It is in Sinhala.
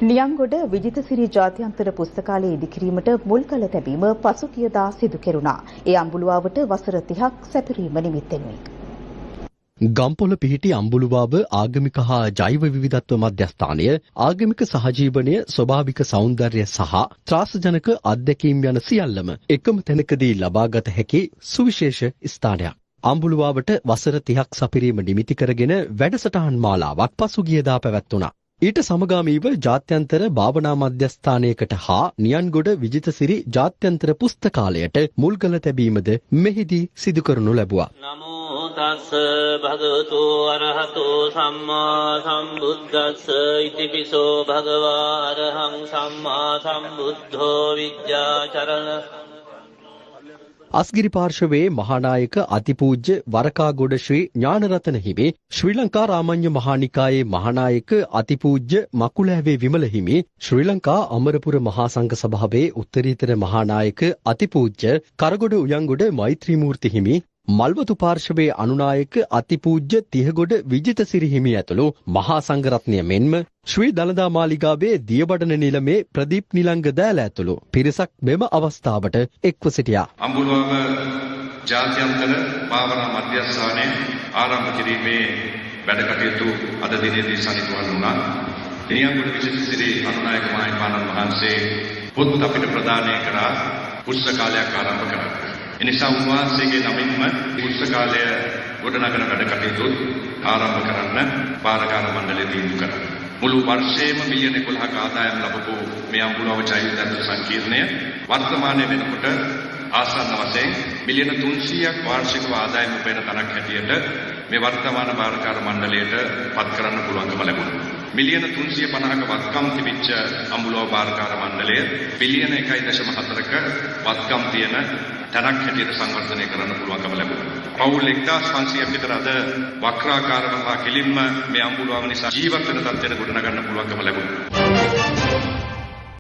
නියංගොඩ විජිතසිරි ජාත්‍යන්තර පුස්තකාලය ඉදිකිරීමට මුල් කළ තැබීම පසුගියදා සිදු කෙරුණා. ඒ අඹුලුවාවට වසර 30ක් සැපිරීම නිමිත්තෙනුයි. ගම්පොළ පිහිටි අඹුලුවාව ආගමික හා ජෛව විවිධත්ව මධ්‍යස්ථානය ආගමික සහජීවනය ස්වභාවික සෞන්දර්ය සහ ත්‍රාසජනක අත්දැකීම් යන සියල්ලම එකම තැනකදී ලබාගත හැකි සුවිශේෂ ස්ථානයක්. අඹුලුවාවට වසර 30ක් සපිරීම නිමිති කරගෙන වැඩසටහන් මාලාවක් පසුගියදා පැවැත්වුණා. ඊට සමගාමීව ජාත්‍යන්තර භාවනා මධ්‍යස්ථානයකට හා නියන්ගොඩ විජිතසිරි ජාත්‍යන්තර පුස්තකාලයට මුල්ගල තැබීමද මෙහිදී සිදු කරනු ලැබුවා. නමෝ තස්ස භගවතු අරහතෝ සම්මා සම්බුද්දස්ස ඉතිපිසෝ භගවා අරහං සම්මා සම්බුද්ධෝ විද්‍යාචරණ අස්ගිරි පාර්ශවයේ මහානායක අතිපූජ්‍ය වරකාගොඩ ශ්‍රී ඥානරතන හිමි, ශ්‍රී ලංකා රාමඤ්ඤ මහානිකායේ මහානායක අතිපූජ්‍ය මකුලෑවේ විමල හිමි, ශ්‍රී ලංකා අමරපුර මහා සංඝ සභාවේ උත්තරීතර මහානායක අතිපූජ්‍ය කරගොඩ උයන්ගොඩ මෛත්‍රී මූර්ති හිමි, මල්වතු පාර්ශවයේ අනුනායක අතිපූජ්‍ය තිහගොඩ විජිතසිරි හිමි ඇතුළු මහා සංඝරත්නය මෙන්ම ශ්‍රී දළදා මාලිගාවේ දියබඩන නිලමේ ප්‍රදීප් නිලංග දෑල ඇතුළු පිරිසක් මෙම අවස්ථාවට එක්ව සිටියා. අඹුලුවාව ජාත්‍යන්තර භාවනා මධ්‍යස්ථානයේ ආරම්භ කිරීමේ වැඩ කටයුතු අද දිනේදී සනිටුවන වුණා. නියංගොඩ විජිතසිරි අනුනායක මහින්පාණන් වහන්සේ පොත් අපිට ප්‍රදානය කරා පුස්තකාලයක් ආරම්භ කරා. එනිසා උන්වහන්සේගේ නමින්ම පුස්තකාලය ගොඩනගන වැඩ කටයුතු ආරම්භ කරන්න පාරකාර මණ්ඩලය තීන්දුව කරා. මුළු වර්ෂයේම මිලියන 11ක ආදායම් ලැබපු මේ අඹුලුවාව ජෛවවිවිධත්ව සංකීර්ණය වර්තමානයේ වෙනකොට ආසන්න වශයෙන් මිලියන 300ක් වාර්ෂිකව ආදායම් උපයන තනක් හැටියට මේ වර්තමාන පාරකාර මණ්ඩලයට පත් කරන්න පුළුවන්කම ලැබුණා. මිලියන 350ක වත්කම් තිබිච්ච අඹුලුවාව පාරකාර මණ්ඩලය බිලියන 1.4ක වත්කම් තියෙන තනක් හැටියට සංවර්ධනය කරන්න පුළුවන්කම ලැබුණා. පවුල් 1500ක් විතර අද වක්‍රාකාරව හා කෙලින්ම මේ අඹුලුවාව නිසා ජීවත් වෙන තත්ත්වයට ගොඩනගන්න පුළුවන්කම ලැබුණා.